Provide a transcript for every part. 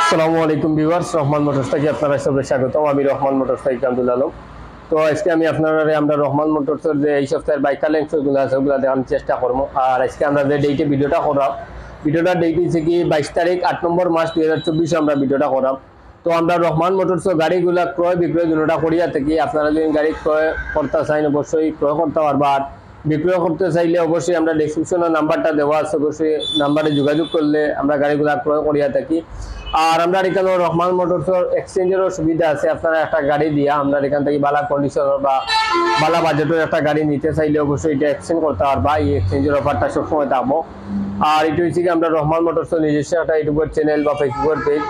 আসসালামু আলাইকুম viewers, Rahman motors থেকে আপনারা সবাই স্বাগতম। আমি রহমান মোটরস থেকে কামরুল আলম। তো আজকে আমরা রহমান মোটরসের যে এই সপ্তাহের বাইক কালেকশনগুলো আছে ওগুলো দেখানোর চেষ্টা করবো। আর আজকে আমরা যে ডেটে ভিডিওটা করাম, ভিডিওটার ডেট হচ্ছে কি 22 তারিখ 8 নম্বর মাস 2024 আমরা ভিডিওটা করাম। তো আমরা রহমান মোটরসের গাড়িগুলা ক্রয় বিক্রয় দুটোটা করিয়া থাকি। আপনারা যদি গাড়ি ক্রয় করতে চান অবশ্যই ক্রয় করতে পারবা, আর বিক্রয় করতে চাইলে অবশ্যই আমরা ডেসক্রিপশনে নাম্বারটা দেওয়া আছে, অবশ্যই নাম্বারে যোগাযোগ করলে আমরা গাড়িগুলা ক্রয় করিয়া থাকি। আর আমরা এখানে রহমান মোটরসের এক্সচেঞ্জেরও সুবিধা আছে। আপনারা একটা গাড়ি দিয়া আমরা এখান থেকে বালা কন্ডিশনের বা বালা বাজেটের একটা গাড়ি নিতে চাইলে অবশ্যই এটা এক্সচেঞ্জ করতে পারবা। এই এক্সচেঞ্জের অফারটা সবসময় থাকবো। আর এটা হচ্ছে কি আমরা রহমান মোটরসের নিজস্ব একটা ইউটিউবের চ্যানেল বা ফেসবুকের পেজ।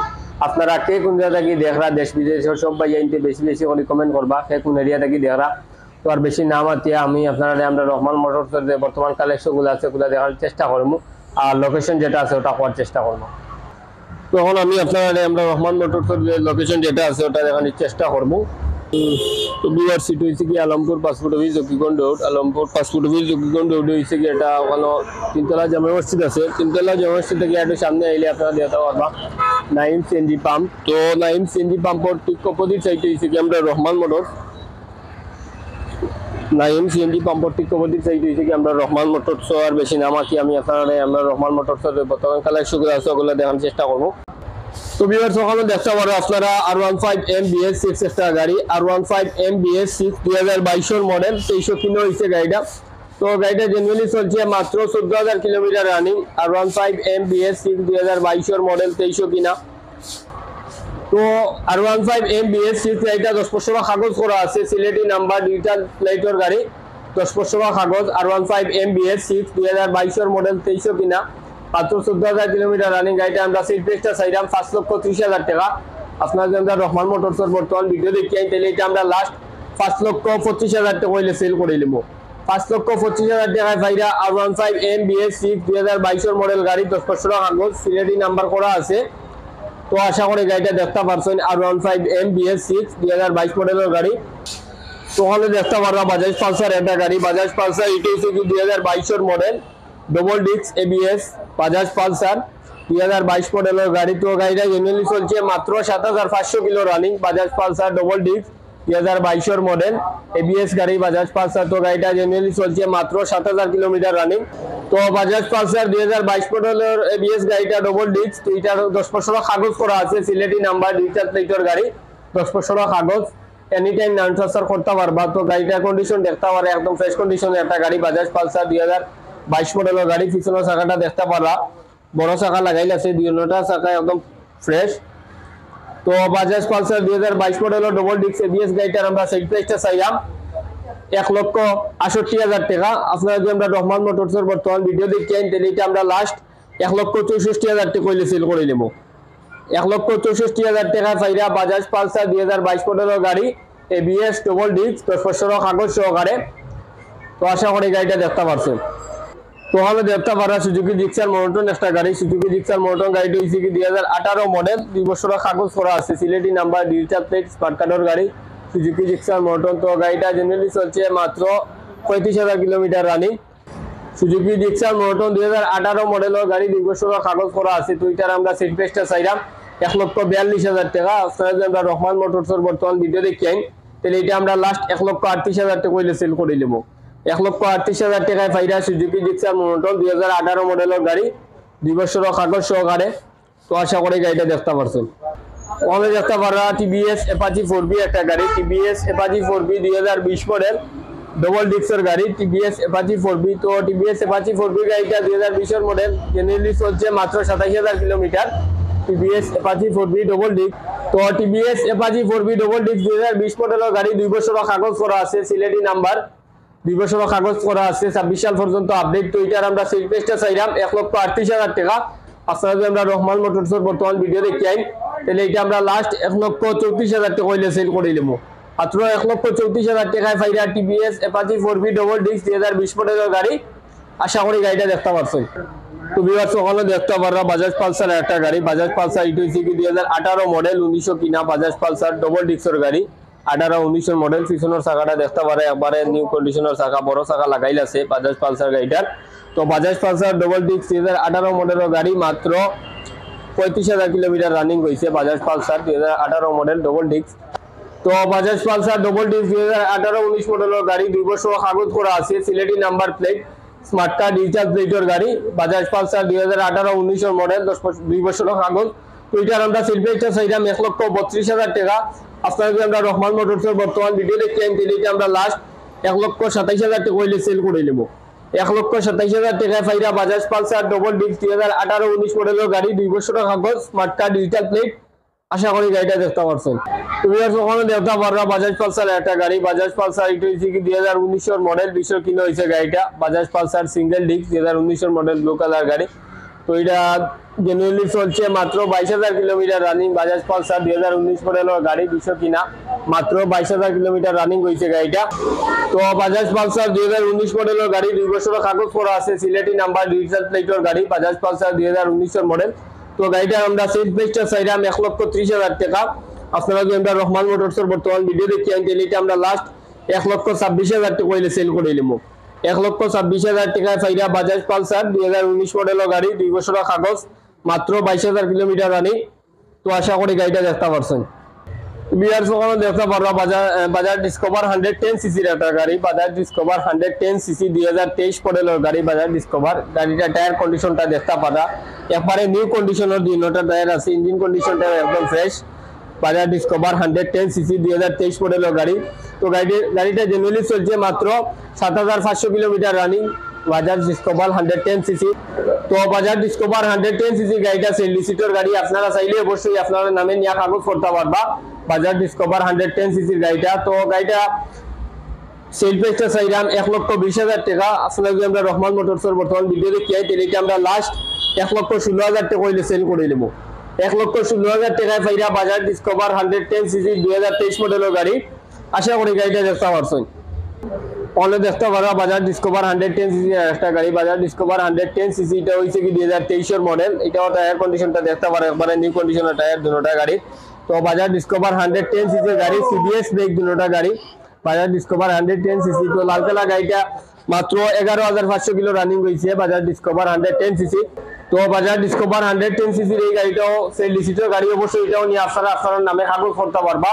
আপনারা কে কোন জায়গা থেকে দেখরা, দেশ বিদেশের সব ভাই আইনতে বেশি বেশি করে কমেন্ট করবা কে কোন এরিয়া থেকে দেখরা। তো আর বেশি নাম আতিয়া আমি আপনারা আমরা রহমান মোটরসের যে বর্তমান কালেকশনগুলো আছে ওগুলো দেখার চেষ্টা করবো, আর লোকেশন যেটা আছে ওটা করার চেষ্টা করবো। তখন আমি আমরা রহমান মোটরসের যে লোকেশন যেটা আছে ওটা দেখানোর চেষ্টা করবো। তো বিআর সিট হয়েছে কি Alampur passport office Zakiganj road, Alampur passport office Zakiganj road হয়েছে কি এটা ওখানে তিনতলা জামা মসজিদ আছে। তিনতলা জামা মসজিদ থেকে একটু সামনে আইলে আপনারা দেখতে পারবা নাইম সিএনজি পাম্প। তো নাইম সিএনজি পাম্পর ঠিক অপোজিট সাইডে হয়েছে কি আমরা রহমান মোটরস। নাইম সিএনজি পাম্পর ঠিক অপোজিট সাইডে হয়েছে কি আমরা রহমান মোটরস। আর বেশি নাম আঁকি আমি আমরা রহমান মোটরসের বর্তমান কালেকশনগুলো আছে ওগুলো দেখানোর চেষ্টা করবো। তো ভিউয়ার্স ওখানে দেখতে পারো আপনারা R15 MBS6 একটা গাড়ি, R15 MBS6 2022 এর মডেল, 2300 কিলো হয়েছে গাড়িটা। তো গাড়িটা জেনুইনলি চলছে মাত্র 14,000 কিলোমিটার রানিং। R15 MBS6 2022 এর মডেল, 2300 কিনা। তো R15 MBS6 গাড়িটা 10% কাগজ করা আছে, সিলেটি নাম্বার, ডিজিটাল প্লেটের গাড়ি, 10% কাগজ। R15 MBS6 2022 এর মডেল, 2300 কিনা, মাত্র 14,000 কিলোমিটার রানিং। গাড়িটা আমরা সিট প্রাইসটা চাইলাম 5,30,000 টাকা। আপনারা যদি রহমান মোটরসের বর্তমান ভিডিও দেখি তাহলে এটা আমরা লাস্ট 5,25,000 টাকা হইলে সেল করে নিব। 5,25,000 টাকায় ভাইরা R15 MBS6 2022 এর মডেল গাড়ি, 10% কাগজ, সিলেটি নাম্বার করা আছে। তো আশা করি গাড়িটা দেখতে পারছেন R15 MBS6 2022 মডেলের গাড়ি। তো ওখানে দেখতে পারবা বাজাজ পালসার একটা গাড়ি, বাজাজ পালসার এটা হচ্ছে 2022 এর model, double disc ABS Bajaj Pulsar 2022 মডেলের গাড়ি। তো গাড়িটা জেনুইনলি চলছে মাত্র 7,500 kilo running. Bajaj Pulsar double disc 2022 এর মডেল, ABS গাড়ি বাজাজ পালসার। তো গাড়িটা জেনুইনলি চলছে মাত্র 7,000 কিলোমিটার রানিং। তো বাজাজ পালসার 2022 মডেলের ABS গাড়িটা ডবল ডিস্ক, তো এটার 10% কাগজ করা আছে, সিলেটি নাম্বার, ডিজিটাল প্লেটের গাড়ি, 10% কাগজ, এনি টাইম নাম ট্রান্সফার করতে পারবা। তো গাড়িটার কন্ডিশন দেখতে পারে একদম ফ্রেশ কন্ডিশনের একটা গাড়ি, বাজাজ পালসার 2022 মডেলের গাড়ি। পিছনের চাকাটা দেখতে পারা বড় চাকা লাগাইল আছে, দুইটা চাকা একদম ফ্রেশ। তো বাজাজ পালসার 2022 মডেলের ডবল ডিস্ক ABS গাড়িটার আমরা সেল প্রাইসটা চাইলাম 1,68,000 টাকা। আপনারা যদি আমরা রহমান মোটরসের বর্তমান ভিডিও দেখেন তাহলে এটা আমরা লাস্ট 1,64,000 টাকা হইলে সেল করে নেব। 1,64,000 টাকা পাইরা বাজাজ পালসার 2022 মডেলের গাড়ি, ABS ডবল ডিস্ক, 10% কাগজ সহকারে। তো আশা করি গাড়িটা দেখতে পারছেন। তো হলে দেখতে পারা সুজুকি জিক্সার মনোটন একটা গাড়ি, সুজুকি জিক্সার মনোটন গাড়িটা হয়েছে কি 2018 মডেল, 2 বছর কাগজ করা আছে, Sylheti number, digital plate, smart কার্ডের গাড়ি, সুজুকি জিক্সার মনোটন। তো গাড়িটা জেনারেলি চলছে মাত্র 35,000 kilometre running. Suzuki Gixxer monotone 2018 মডেলের গাড়ি, 2 বছর কাগজ করা আছে। তো এটার আমরা সিট প্রাইসটা চাইলাম 1,42,000 টাকা। আপনারা যদি আমরা রহমান মোটরসের বর্তমান ভিডিও দেখেন তাহলে এটা আমরা লাস্ট 1,38,000 টাকা হইলে সেল করে নেব। 1,38,000 টাকায় পাইরা সুজুকি জিক্সার মনোটন 2018 মডেলের গাড়ি, 2 বছর কাগজ সহকারে। তো আশা করি গাড়িটা দেখতে পারছেন। ওখানে দেখতে পারা TVS Apache 4B একটা গাড়ি, TVS Apache 4B 2020 model, double ডিস্কের গাড়ি, TVS Apache 4B। তো TVS Apache 4B গাড়িটা 2020 এর মডেল, জেনারেলি চলছে মাত্র 27,000 kilometre. TVS Apache 4B double disc. তো TVS Apache 4B double disc 2020 মডেলের গাড়ি, 2 বছর কাগজ করা আছে, সিলেটি নাম্বার, 2 বছর কাগজ করা আছে, 26 সাল পর্যন্ত আপডেট। তো এটার আমরা সেল প্রাইসটা চাইলাম 1,38,000 টাকা। আপনারা যদি আমরা রহমান মোটরসের বর্তমান ভিডিও দেখি তাহলে এটা আমরা লাস্ট 1,34,000 টাকা হইলে সেল করে নেব। মাত্র 1,34,000 টাকায় পাইরা TVS Apache 4B double disc 2020 মডেলের গাড়ি। আশা করি গাড়িটা দেখতে পারছেন। তো ভিউয়ার্স ওখানে দেখতে পাররা বাজাজ পালসার একটা গাড়ি, বাজাজ পালসার এটা হচ্ছে কি 2018 মডেল, 1900 কিনা, বাজাজ পালসার ডবল ডিস্কের গাড়ি, 18-19 মডেল। পিছনের চাকাটা দেখতে পারে একবারে নিউ কন্ডিশনের চাকা, বড় চাকা লাগাইল আছে বাজাজ পালসার গাড়িটার। তো বাজাজ পালসার ডবল ডিস্ক 2018 মডেলের গাড়ি, মাত্র 35,000 কিলোমিটার রানিং হয়েছে Bajaj Pulsar 2018 model double disc. তো বাজাজ পালসার ডবল ডিস্ক 2018-19 মডেলের গাড়ি 2 বছর কাগজ করা আছে, Sylheti number plate, smart card digital প্লেটের গাড়ি। বাজাজ পালসার 2018-19 মডেল 2 বছরের কাগজ। তো এটার আমরা সিলভেস্টার চাইলাম 1,32,000 টাকা। আপনারা যদি আমরা রহমান মোটরসের বর্তমান ভিডিও দেখতে এটা আমরা লাস্ট 1,27,000 টাকা হইলে সেল করে নেব। 1,27,000 টাকায় ফাইরা বাজাজ পালসার ডবল ডিস্ক 2018-19 মডেলের গাড়ি 2 বছরের কাগজ, স্মার্ট কার্ড ডিজিটাল প্লেট। আশা করি গাড়িটা দেখতে পারছেন। তুমি ওখানে দেখতে পারবা বাজাজ পালসার একটা গাড়ি। বাজাজ পালসার এটা হচ্ছে কি 2019 মডেল, 20 কিলো হয়েছে গাড়িটা। Bajaj Pulsar single disc 2019 model blue colour গাড়ি। তো এটা জেনুইনলি চলছে মাত্র 22,000 কিলোমিটার রানিং। বাজাজ পালসার 2019 মডেলের গাড়ি, 200 কিনা, মাত্র 22,000 কিলোমিটার রানিং হয়েছে গাড়িটা। তো বাজাজ পালসার 2019 মডেলের গাড়ি 2 বছরের কাগজ করা আছে, সিলেটি নাম্বার ডিজিটাল প্লেটের গাড়ি। Bajaj Pulsar 2019 model. তো গাড়িটা আমরা সেল প্রাইসটা চাইলাম 1,30,000 টাকা। আপনারা যদি আমরা রহমান মোটরসের বর্তমান ভিডিও দেখি এটা আমরা লাস্ট 1,26,000 টাকা হইলে সেল করে নিলাম। 1,26,000 টাকায় ফাইরা বাজাজ পালসার 2019 মডেলের গাড়ি, 2 বছরের কাগজ, মাত্র 22,000 কিলোমিটার রানিং। তো আশা করি গাড়িটা দেখতে পারছেন। বিয়ার ওখানে দেখতে পারবা বাজাজ ডিসকভার 110 সিসির একটা গাড়ি। বাজাজ ডিসকভার 110 সিসি 2023 মডেলের গাড়ি। বাজাজ ডিসকভার গাড়িটা টায়ার কন্ডিশনটা দেখতে পারা একবারে নিউ কন্ডিশনের, 2টা টায়ার আছে, ইঞ্জিন কন্ডিশনটা একদম ফ্রেশ। বাজাজ ডিসকভার 110 সিসি 2023 মডেলের গাড়ি। তো গাড়িটা জেনুইনলি চলছে মাত্র 7,500 kilometre running. Bajaj discover 110 CC. তো বাজাজ ডিসকভার 110 সিসি গাড়িটা সেল লিসিটর গাড়ি। আপনারা চাইলে অবশ্যই আপনার নামে নিয়ে কাগজ করতে পারবা বাজাজ ডিসকভার 110 সিসির গাড়িটা। তো গাড়িটা সেল প্রাইসটা চাইলাম 1,20,000 টাকা। আসলে যদি আমরা রহমান মোটরসের বর্তমান ভিডিও দেখি এটা আমরা লাস্ট 1,16,000 টাকা হইলে সেল করে নেব। 1,16,000 টাকায় ফাইরা বাজাজ ডিসকভার 110 সিসি 2023 মডেলের গাড়ি। আশা করি গাড়িটা দেখতে পারছেন। অনেক দেখতে পারা বাজাজ ডিসকভার 110 সিসি একটা গাড়ি। বাজাজ ডিসকভার 110 সিসি এটা হয়েছে কি 2023 মডেল। এটাও টায়ার কন্ডিশনটা দেখতে পারে একবারে নিউ কন্ডিশনের টায়ার, 2টা গাড়ি। তো বাজাজ ডিসকভার 110 সিসি গাড়ি, সিবিএস ব্রেক 2টা গাড়ি। Bajaj discover 110 CC. তো লাল কালার গাড়িটা মাত্র 11,500 কিলো রানিং হয়েছে বাজাজ ডিসকভার 110 সিসি। তো বাজাজ ডিসকভার 110 সিসির এই গাড়িটাও সেই লিসিটের গাড়ি, অবশ্যই এটাও নিয়ে আপনারা আপনার নামে কাগজ করতে পারবা।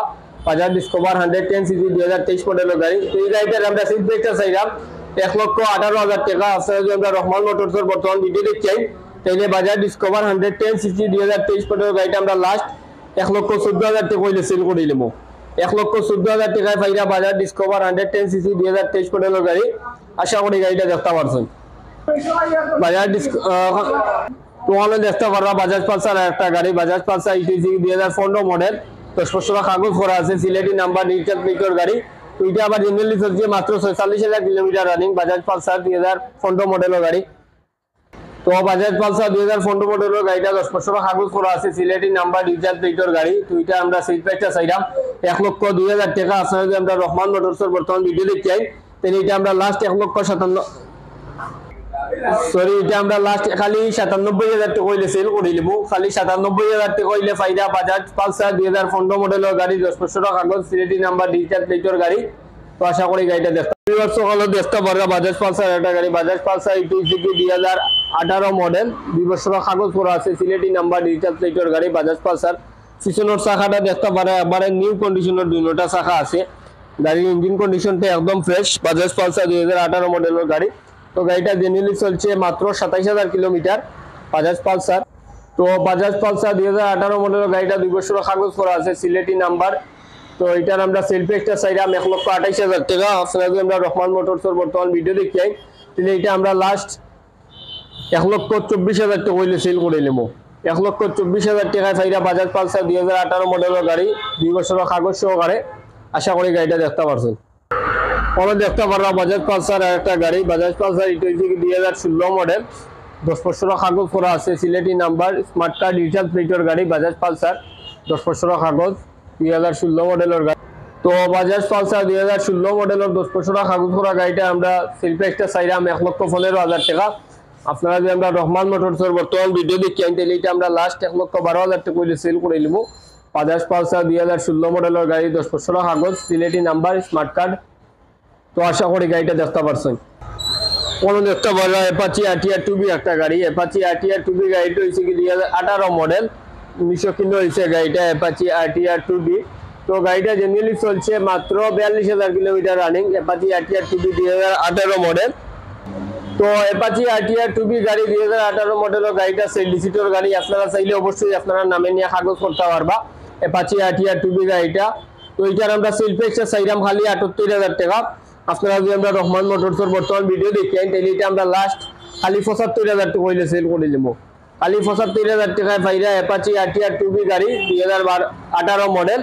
বাজাজ ডিসকভার 110 সিসি 2023 মডেলের গাড়ি। তো এই গাড়িটার আমরা সিট ব্রেকটা চাইলাম 1,18,000 টাকা। আপনারা যদি আমরা রহমান মোটরসের বর্তমান ভিডিও দেখতে তাইলে বাজাজ ডিসকভার 110 সিসি 2023 মডেলের গাড়িটা আমরা লাস্ট 1,14,000 টাকা হইলে সেল করে নিলাম। 1,14,000 টাকায় ফাইরা বাজাজ ডিসকভার 110 সিসি 2023 মডেলের গাড়ি। আশা করি গাড়িটা দেখতে পারছেন। বাজাজ তোমাদের দেখতে পারবা বাজাজ পালসার একটা গাড়ি। বাজাজ পালসার 2015 মডেল, 10 বছরের কাগজ করা আছে, সিলেটি নাম্বার ডিজিটাল প্লেটের গাড়ি। তো এটা আবার জেনুইনলি চলছে মাত্র 46,000 কিলোমিটার রানিং। বাজাজ পালসার 2015 মডেলের গাড়ি। তো বাজাজ পালসার 2015 মডেলের গাড়িটা 10 বছরের কাগজ করা আছে, সিলেটি নাম্বার ডিজিটাল প্লেটের গাড়ি। তো এটা আমরা সেল প্রাইসটা চাইলাম 1,02,000 টাকা। আসলে যদি আমরা রহমান মোটরসের বর্তমান ভিডিও দেখতে চাই তাহলে এটা আমরা লাস্ট 97,000 টাকা হইলে সেল করে নিব। খালি 97,000 টাকা হইলে ফাইদা বাজাজ পালসার 2015 মডেলের গাড়ি, 10 বছরের কাগজ, সিলেটি নাম্বার ডিজিটাল প্লেটের গাড়ি। তো আশা করি গাড়িটা দেখতে পারবা বাজাজ পালসার একটা গাড়ি। বাজাজ পালসার 2018 মডেল, 2 বছরের কাগজ করা আছে, সিলেটি নাম্বার ডিজিটাল প্লেটের গাড়ি। বাজাজ পালসার পিছনের চাকাটা দেখতে পারে একবারে নিউ কন্ডিশনের, 2টা চাকা আছে। গাড়ির ইঞ্জিন কন্ডিশনটা একদম ফ্রেশ। বাজাজ পালসার 2018 মডেলের গাড়ি। তো গাড়িটা জেনুইনলি চলছে মাত্র 27,000 কিলোমিটার বাজাজ পালসার। তো বাজাজ পালসার 2018 মডেলের গাড়িটা 2 বছরের কাগজ করা আছে, সিলেটি নাম্বার। তো এটার আমরা সেল প্রাইসটা চাইলাম 1,28,000 টাকা। আপনারা যদি আমরা রহমান মোটরসের বর্তমান ভিডিও দেখি তাহলে এটা আমরা লাস্ট 1,24,000 টাকা হইলে সেল করে নেব। 1,24,000 টাকায় ফাইরা বাজাজ পালসার 2018 মডেলের গাড়ি, 2 বছরের কাগজ সহকারে। আশা করি গাড়িটা দেখতে পারছেন। অনেক দেখতে পারবা বাজাজ পালসার একটা গাড়ি। বাজাজ পালসার 2016 মডেল, 10 বছরের কাগজ করা আছে, Sylheti number, smart card digital প্লেটের গাড়ি। বাজাজ পালসার 10 বছরের কাগজ, 2016 মডেলের গাড়ি। তো বাজাজ পালসার 2016 মডেলের 10 বছরের কাগজ করা গাড়িটা আমরা সেল প্রাইসটা চাইলাম 1,15,000 টাকা। আপনারা যদি আমরা রহমান মোটরসের বর্তমান ভিডিও দেখি তাহলে এটা আমরা লাস্ট 1,12,000 টাকা হইলে সেল করে নিব। বাজাজ পালসার 2016 মডেলের গাড়ি, 10 বছরের কাগজ, সিলেটি নাম্বার, স্মার্ট কার্ড। তো আশা করি গাড়িটা দেখতে পারছেন। কোনো দেখতে পারবা অ্যাপাচি আরটিআর 2B একটা গাড়ি। অ্যাপাচি আরটিআর 2B গাড়িটা হচ্ছে কি 2018 মডেল, 19 হয়েছে গাড়িটা অ্যাপাচি আরটিআর 2B। তো গাড়িটা জেনুইনলি চলছে মাত্র 42,000 kilometre running, Apache RTR 2B 2018 model. তো অ্যাপাচি আরটিআর 2B গাড়ি 2018 মডেলের গাড়িটা সেলডিসিটোর গাড়ি, আপনারা চাইলে অবশ্যই আপনারা নামে নিয়ে কাগজ করতে পারবা অ্যাপাচি আরটিআর 2B গাড়িটা। তো এটার আমরা সেল প্রাইসটা চাইলাম খালি 78,000 টাকা। আপনারা যদি আমরা রহমান মোটরসের বর্তমান ভিডিও দেখেন তাহলে এটা আমরা লাস্ট খালি 75,000 টাকা হইলে সেল করে দেবো। খালি 75,000 টাকায় পাইরা অ্যাপাচি আরটিআর 2B গাড়ি 2018 মডেল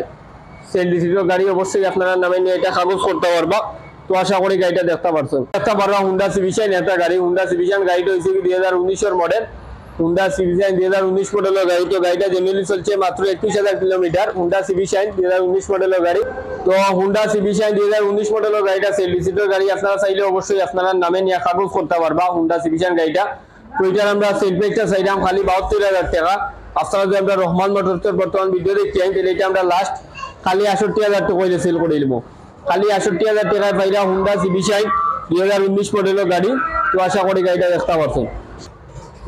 সেলডিসিটোর গাড়ি, অবশ্যই আপনারা নামে নিয়ে এটা কাগজ করতে পারবা। তো আশা করি গাড়িটা দেখতে পারছেন। দেখতে পারবা হুন্ডা সিভিশাইন একটা গাড়ি, হুন্ডা সিভিশাইন গাড়িটা হয়েছে 2019 মডেল, হুন্ডা সিভিশাইন 2019 মডেলের গাড়ি। তো গাড়িটা জেনুইনলি চলছে মাত্র 21,000 কিলোমিটার। হুন্ডা সিভিশাইন 2019 মডেলের গাড়ি। তো হুন্ডা সিভিশাইন 2019 মডেলের গাড়িটা সেলডিসিটোর গাড়ি, আপনারা চাইলে অবশ্যই আপনারা নামে নিয়ে কাগজ করতে পারবা হুন্ডা সিভিশাইন গাড়িটা। তো এটার আমরা সেল প্রাইসটা চাইলাম খালি 72,000 টাকা। আপনারা যদি আমরা রহমান মোটরসের বর্তমান ভিডিও দেখছেন তাহলে এটা আমরা লাস্ট খালি 68,000 টাকা হইলে সেল করে দেবো। খালি 68,000 টাকায় পাইরা হুন্ডা সিভিশাইন 2019 মডেলের গাড়ি। তো আশা করি গাড়িটা দেখতে পারছেন।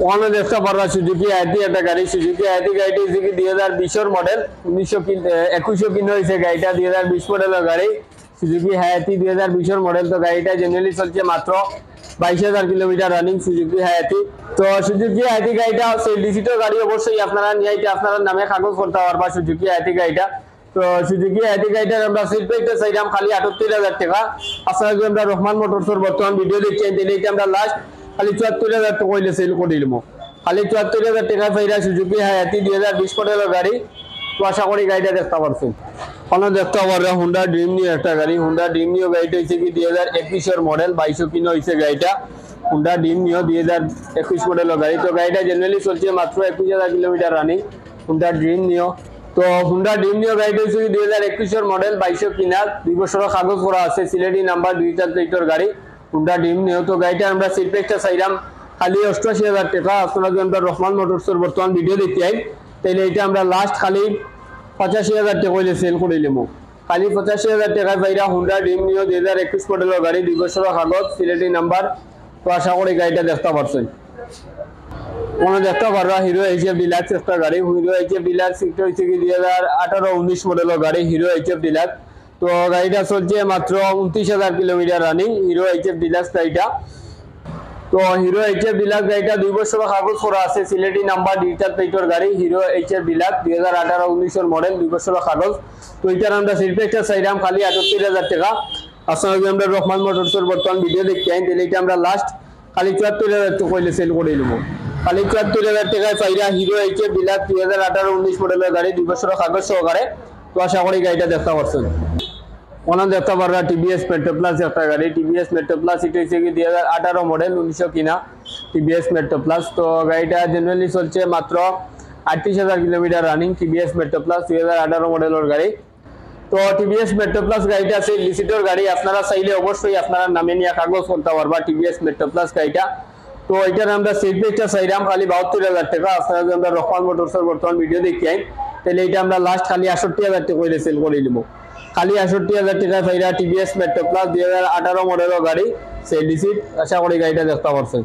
ওখানে দেখতে পারবা সুজুকি হায়াতি একটা গাড়ি, সুজুকি হায়াতি গাড়িটি হচ্ছে কি 2020 মডেল, 21 কিনে হয়েছে গাড়িটা 2020 মডেলের গাড়ি, সুজুকি হায়াতি 2020 মডেল। তো গাড়িটা জেনুইনলি চলছে মাত্র 22,000 কিলোমিটার রানিং সুজুকি হায়াতি। তো সুজুকি হায়াতি গাড়িটা সেলডিসিটোর গাড়ি, অবশ্যই আপনারা নিয়ে আপনারা নামে কাগজ করতে পারবা সুজুকি হায়াতি গাড়িটা। তো সুজুকি হায়াতি গাড়িটার আমরা সেল প্রাইসটা চাইলাম খালি 78,000 টাকা। আপনারা যদি আমরা রহমান মোটরসের বর্তমান ভিডিও দেখছেন তাহলে এটা আমরা লাস্ট খালি 74,000 টাকা হইলে সেল করে দিলাম। খালি 74,000 টাকা পাইরা সুজুকি হায়াতি 2020 মডেলের গাড়ি। তো আশা করি গাড়িটা দেখতে পারছেন। ওখানে দেখতে পারবা হুন্ডা ড্রিম নিউ একটা গাড়ি, হুন্ডা ড্রিম নিউ গাড়িটা হচ্ছে কি 2021 মডেল, 22 কিলো হয়েছে গাড়িটা। হুন্ডা ড্রিম নিউ 2021 মডেলের গাড়ি। তো গাড়িটা জেনুইনলি চলছে মাত্র 21,000 kilometre running, Honda dream new. তো হুন্ডা ড্রিম নিউ গাড়িটা হচ্ছে 2021 মডেল, 22 কিনা, 2 বছরের কাগজ করা আছে, সিলেটি নাম্বার 2 প্লেটের গাড়ি, হুন্ডা ড্রিম নিউ। তো গাড়িটা আমরা সিট প্রাইসটা চাইলাম খালি 88,000 টাকা। আপনারা যদি আমরা রহমান মোটরসের বর্তমান ভিডিও দেখতে আই তাহলে এটা আমরা লাস্ট খালি 85,000 টাকা হইলে সেল করে নিলাম। খালি 85,000 টাকায় পাইরা হুন্ডা ড্রিম নিউ 2021 মডেলের গাড়ি, 2 বছরের কাগজ, সিলেটি নাম্বার। তো আশা করি গাড়িটা দেখতে পারছেন। মনে দেখতে পারবা হিরো এইচএফ ডিলাক্স একটা গাড়ি, হিরো এইচএফ ডিলাক্স এটা হচ্ছে কি 2018-19 মডেলের গাড়ি, হিরো এইচএফ ডিলাক্স। তো গাড়িটা চলছে মাত্র 29,000 kilometre running, hero HF deluxe গাড়িটা। তো হিরো এইচএফ ডিলাক্স গাড়িটা 2 বছরের কাগজ করা আছে, সিলেটি নাম্বার, ডিজিটাল প্লেটের গাড়ি, হিরো এইচএফ ডিলাক্স 2018-19 মডেল, 2 বছরের কাগজ। তো এটার আমরা সেল প্রাইসটা চাইলাম খালি 78,000 টাকা। আপনারা যদি আমরা রহমান মোটরসের বর্তমান ভিডিও দেখতে আইন তাহলে এটা আমরা লাস্ট খালি 74,000 টাকা হইলে সেল করে নেব। খালি 74,000 টাকায় পাইরা হিরো এইচএফ ডিলাক্স 2018-19 মডেলের গাড়ি, 2 বছরের কাগজ সহকারে। তো আশা করি গাড়িটা দেখতে পারছেন। ওনার দেখতে পারবা টিভিএস মেট্রো প্লাস একটা গাড়ি, টিভিএস মেট্রো প্লাস এটা হচ্ছে কি 2018 মডেল, 1900 কিনা টিভিএস মেট্রো প্লাস। তো গাড়িটা জেনুইনলি চলছে মাত্র 38,000 kilometre running, TVS metro plus 2018 মডেলের গাড়ি। তো টিভিএস মেট্রো প্লাস গাড়িটা আছে লিসিটোর গাড়ি, আপনারা চাইলে অবশ্যই আপনারা নামে নিয়ে কাগজ করতে পারবা টিভিএস মেট্রো প্লাস গাড়িটা। তো এটার আমরা সেল প্রাইসটা চাইলাম খালি 72,000 টাকা। আপনারা যদি আমরা রহমান মোটরসের বর্তমান ভিডিও দেখি তাহলে এটা আমরা লাস্ট খালি 68,000 টাকা হইলে সেল করে দেবো। খালি 68,000 টাকা পাইরা টিভিএস মেট্রো প্লাস 2018 মডেলের গাড়ি, সেলডিসিট। আশা করি গাড়িটা দেখতে পারছেন।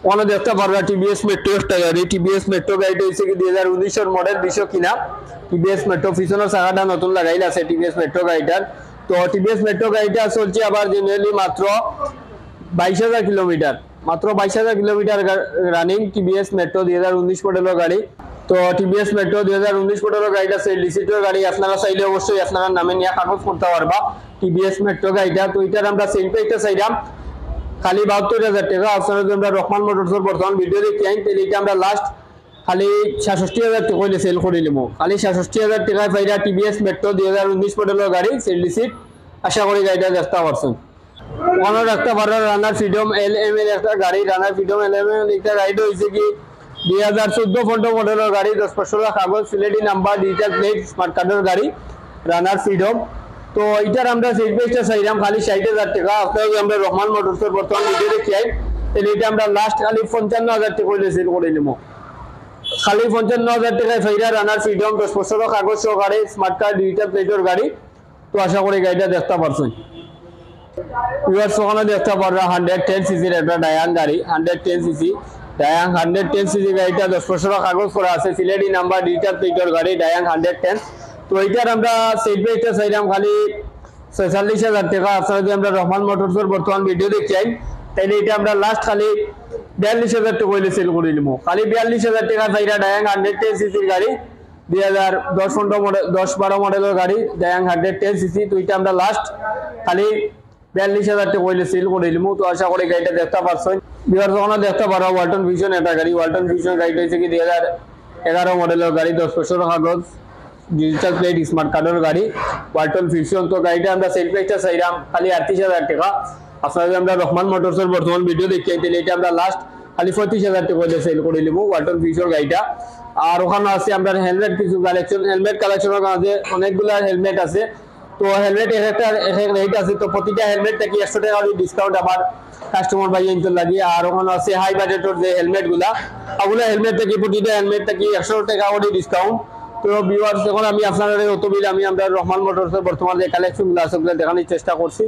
ওখানে দেখতে পারবা টিভিএস মেট্রো একটা গাড়ি, টিভিএস মেট্রো গাড়িটা হচ্ছে কি 2019 মডেল, 200 কিনা টিভিএস মেট্রো, পিছনের চাকাটা নতুন লাগাইল আছে টিভিএস মেট্রো গাড়িটার। তো টিভিএস মেট্রো গাড়িটা চলছে আবার জেনুইনলি মাত্র 22,000 কিলোমিটার, মাত্র 22,000 কিলোমিটার রানিং, টিভিএস মেট্রো 2019 মডেলের গাড়ি। তো টিভিএস মেট্রো 2019 মডেলের গাড়িটা সেলডিসিটোর গাড়ি, আপনারা চাইলে অবশ্যই আপনারা নামে নিয়ে কাগজ করতে পারবা টিভিএস মেট্রো গাড়িটা। তো এটার আমরা সেল প্রাইসটা চাইলাম খালি 72,000 টাকা। আপনারা যদি আমরা রহমান মোটরসের বর্তমান ভিডিও দেখি আইন তাহলে এটা আমরা লাস্ট খালি 66,000 টাকা হইলে সেল করে নিব। খালি 66,000 টাকায় পাইরা টিভিএস মেট্রো 2019 মডেলের গাড়ি, সেলডিসিট। আশা করি গাড়িটা দেখতে পারছেন। ওখানে দেখতে পারো রানার ফ্রিডম LM এর একটা গাড়ি, রানার ফ্রিডম LM এর একটা গাড়িটা হয়েছে কি 2014 মডেলের গাড়ি, 10 বছরের কাগজ, Sylheti number, digital plate, smart কার্ডের গাড়ি, রানার ফ্রিডম। তো এটার আমরা সেল প্রাইসটা চাইলাম খালি 60,000 টাকা। আপনারা আমরা রহমান মোটরসের বর্তমান ভিডিও দেখি আই তাহলে এটা আমরা লাস্ট খালি 55,000 টাকা হইলে সেল করে নেব। খালি 55,000 টাকায় ফাইরা রানার ফ্রিডম, 10 বছরের কাগজ সহকারে, স্মার্ট কার্ড, ডিজিটাল প্লেটের গাড়ি। তো আশা করি গাড়িটা দেখতে পারছেন। ভিউয়ার্স ওখানে দেখতে পারবা 110 সিসির একটা ডায়ান গাড়ি, 110 সিসি ডায়াং 110 সিসি গাড়িটা 10 বছর কাগজ করা আছে, সিলেটি নাম্বার, ডিজিটাল প্লেটের গাড়ি, ডায়াং 110। তো এটার আমরা সেট বেসটা চাইলাম খালি 46,000 টাকা। আপনারা যদি আমরা রহমান মোটরসের বর্তমান ভিডিও দেখছেন তাইলে এটা আমরা লাস্ট খালি 42,000 টাকা হইলে সেল করে নিব। খালি 42,000 টাকা চাইরা ডায়াং 110 সিসির গাড়ি, 2010-12 মডেলের গাড়ি, ডায়াং 110 সিসি। তো এটা আমরা লাস্ট খালি 42,000 টাকা হইলে সেল করে নিব। তো আশা করি গাড়িটা দেখতে পারছেন, বিহার যখন দেখতে পারো ওয়ালটন ভিশন একটা গাড়ি। ওয়ালটন ভিশন গাড়িটা হচ্ছে কি 2011 মডেলের গাড়ি, 10 বছর কাগজ, ডিজিটাল প্লেট, স্মার্ট কার্ডের গাড়ি, ওয়ালটন ভিশন। তো গাড়িটা আমরা সেল প্রাইসটা চাইলাম খালি 38,000 টাকা। আপনারা যদি আমরা রহমান মোটরসের বর্তমান ভিডিও দেখি তাহলে এটা আমরা লাস্ট খালি 35,000 টাকা হইলে সেল করে নিব ওয়ালটন ভিশন গাড়িটা। আর ওখানে আছে আমরা হেলমেট কিছু কালেকশন, হেলমেট কালেকশনের কাছে অনেকগুলা হেলমেট আছে। তো হেলমেট এক রেট আছে, তো প্রতিটা হেলমেট থেকে 100 টাকা ডিসকাউন্ট আমার কাস্টমার ভাই ইনশাল লাগি। আর ওখানে আছে হাই বাজেটের যে হেলমেট গুলা, ওগুলো হেলমেট থেকে প্রতিটা হেলমেট থেকে 100 টাকা করে ডিসকাউন্ট। তো ভিউয়ার্স এখন আমি আপনাদের অতবিল আমি আমরা রহমান মোটরসের বর্তমান যে কালেকশন গুলো আছে ওগুলো দেখানোর চেষ্টা করছি।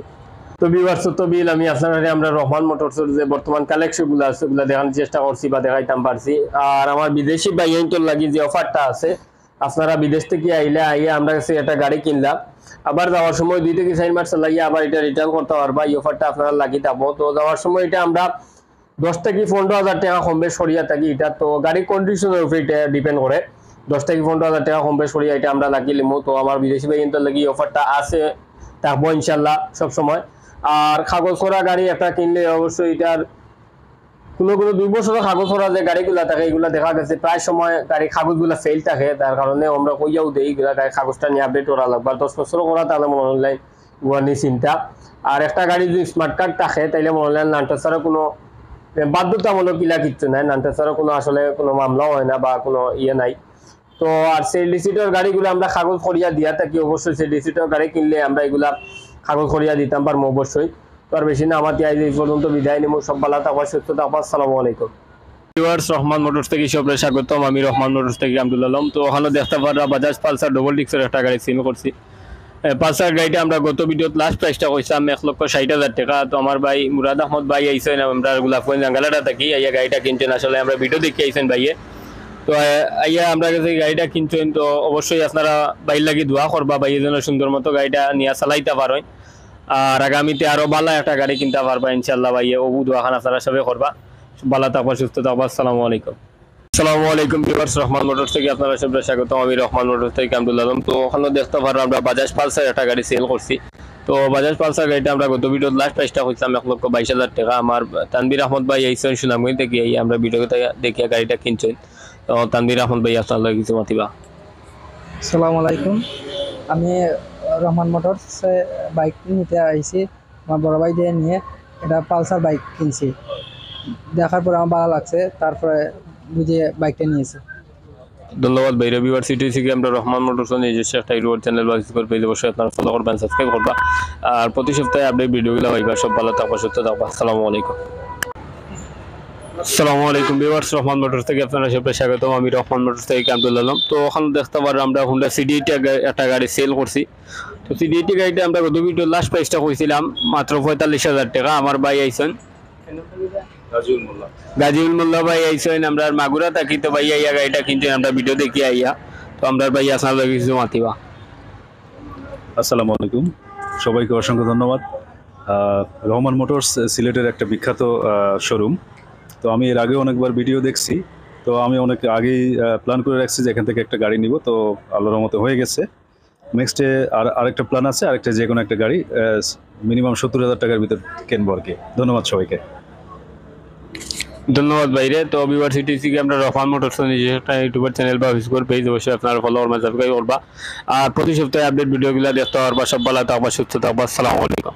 তো ভিউয়ার্স অতবিল আমি আপনাদের আমরা রহমান মোটরসের যে বর্তমান কালেকশন গুলো আছে ওগুলো দেখানোর চেষ্টা করছি বা দেখাইতাম পারছি। আর আমার বিদেশি ভাই ইনশাল লাগি যে অফারটা আছে, আপনারা বিদেশ থেকে আইয়া আমরা কাছে একটা গাড়ি কিনলাম, আবার যাওয়ার সময় 2 থেকে 4 মাস লাগিয়ে আবার এটা রিটার্ন করতে পারবা। এই অফারটা আপনারা লাগিয়ে থাকবো। তো যাওয়ার সময় এটা আমরা 10 থেকে 15,000 টাকা কম বেশ সরিয়া থাকি। এটা তো গাড়ির কন্ডিশনের উপরে এটা ডিপেন্ড করে, 10 থেকে 15,000 টাকা কম বেশ সরিয়া এটা আমরা লাগিয়ে নিবো। তো আমার বিদেশি ভাই কিন্তু লাগি অফারটা আছে, থাকবো ইনশাল্লাহ সবসময়। আর কাগজ করা গাড়ি একটা কিনলে অবশ্যই এটার কোনো 2 বছরের কাগজ করা যে গাড়িগুলা থাকে এগুলা দেখা গেছে প্রায় সময় গাড়ির কাগজগুলা ফেল থাকে, তার কারণে আমরা কইয়াও দেই এগুলা গাড়ির কাগজটা নিয়ে আপডেট করা লাগবে। 10 বছর করা তাহলে মনে অনলাইন ওয়ানি চিন্তা। আর একটা গাড়ি যদি স্মার্ট কার্ড থাকে তাইলে মনে অনলাইন নানটা ছাড়া কোনো বাধ্যতামূলক কিলা কিচ্ছু নাই, নানটা ছাড়া কোনো আসলে কোনো মামলাও হয় না বা কোনো ইয়ে নাই। তো আর সেই ডিসিটার গাড়িগুলো আমরা কাগজ করিয়া দিয়া থাকি, অবশ্যই সেই ডিসিটার গাড়ি কিনলে আমরা এগুলা কাগজ করিয়া দিতাম পারবো অবশ্যই। তো আর বেশি না, আমার এই পর্যন্ত বিদায় নিব। সব ভালো থাকবা, সুস্থ থাকবা, আসসালামু আলাইকুম। ভিউয়ার্স রহমান মোটরস থেকে সবাই স্বাগতম, আমি রহমান মোটরস থেকে আব্দুল আলম। তো ওখানে দেখতে পারা বাজাজ পালসার ডবল ডিক্সের একটা গাড়ি সেল করছি। পালসার গাড়িটা আমরা গত ভিডিওত লাস্ট প্রাইসটা কইছিলাম 1,60,000 টাকা। তো আমার ভাই মুরাদ আহমদ ভাই আইসেন আমরা গোলাপগঞ্জ জাঙ্গালাটা থাকি, আইয়া গাড়িটা কিনছেন। আসলে আমরা ভিডিও দেখে আইসেন ভাইয়ে, তো আইয়া আমরা কাছে গাড়িটা কিনছেন। তো অবশ্যই আপনারা বাইর লাগি দোয়া করবা, ভাইয়ে যেন সুন্দর মতো গাড়িটা নিয়ে চালাইতে পারেন। আর আগামীতে আরো ভালো একটা গাড়ি কিনতে পারবা ইনশাল্লাহ ভাইয়ে। অবু দোয়াখান আপনারা সবাই করবা, ভালো থাকবা, সুস্থ থাকবা, আসসালামু আলাইকুম। আসসালামু আলাইকুম ভিউয়ার্স, রহমান মোটরস থেকে আপনারা সবাই স্বাগতম, আমি রহমান মোটরস থেকে আব্দুল আলম। তো ওখানে দেখতে পারো আমরা বাজাজ পালসার একটা গাড়ি সেল করছি। তো বাজাজ পালসার গাড়িটা আমরা গত ভিডিওর লাস্ট প্রাইসটা হইছিলাম 1,22,000 টাকা। আমার তানভীর আহমদ ভাই আইসেন সুনামগঞ্জ থেকে, আমরা ভিডিওতে দেখিয়া গাড়িটা কিনছেন। তো তানভীর আহমদ ভাই আপনার কিছু মাতিবা। আসসালামু আলাইকুম, আমি রহমান মোটরস বাইক নিতে আইছি। আমার বড় ভাই দিয়ে নিয়ে এটা পালসার বাইক কিনছি, দেখার পরে আমার ভালো লাগছে, তারপরে বুঝিয়ে বাইকটা নিয়েছি। ধন্যবাদ ভাই। রবিবার সিটি থেকে আমরা রহমান মোটরস নিজস্ব একটা ইউটিউব চ্যানেল বা করে পেয়ে অবশ্যই আপনারা ফলো করবেন, সাবস্ক্রাইব করবা। আর প্রতি সপ্তাহে আপডেট ভিডিওগুলো হইবা। সব ভালো থাকবা, সুস্থ থাকবা, আসসালামু আলাইকুম। আসসালামু আলাইকুম ভিউয়ার্স, রহমান মোটরস থেকে আপনারা সবাই স্বাগতম, আমি রহমান মোটরস থেকে আব্দুল আলম। তো ওখানে দেখতে পারো আমরা হুন্ডা সিডি80 একটা গাড়ি সেল করছি। তো সিডি80 গাড়িটা আমরা গত ভিডিও লাস্ট প্রাইসটা কইছিলাম মাত্র 45,000 টাকা। আমার ভাই আইছেন গাজীউল মোল্লা ভাই আইছেন আমরা মাগুরা থাকি। তো ভাই আইয়া গাড়িটা কিনছেন, আমরা ভিডিও দেখি আইয়া। তো আমরা ভাই আপনার কিছু মাতিবা। আসসালামু আলাইকুম, সবাইকে অসংখ্য ধন্যবাদ। রহমান মোটরস সিলেটের একটা বিখ্যাত শোরুম। তো আমি এর আগে অনেকবার ভিডিও দেখছি, তো আমি অনেক আগেই প্ল্যান করে রাখছি যে এখান থেকে একটা গাড়ি নিব। তো আল্লাহর রহমতে হয়ে গেছে। নেক্সটে আরেকটা প্ল্যান আছে, আরেকটা যে কোনো একটা গাড়ি মিনিমাম 70,000 টাকার ভিতর কিনবো আর কি। ধন্যবাদ সবাইকে। ধন্যবাদ ভাইরে। তো ভিউয়ার সিটি থেকে আমরা রহমান মোটরস নিজস্ব একটা ইউটিউবার চ্যানেল বা ফেসবুক পেজ অবশ্যই আপনারা ফলো করবেন, সাবস্ক্রাইব করবা। আর প্রতি সপ্তাহে আপডেট ভিডিওগুলো দেখতে পারবা। সব ভালো থাকবা, সুস্থ থাকবা, আসসালামু আলাইকুম।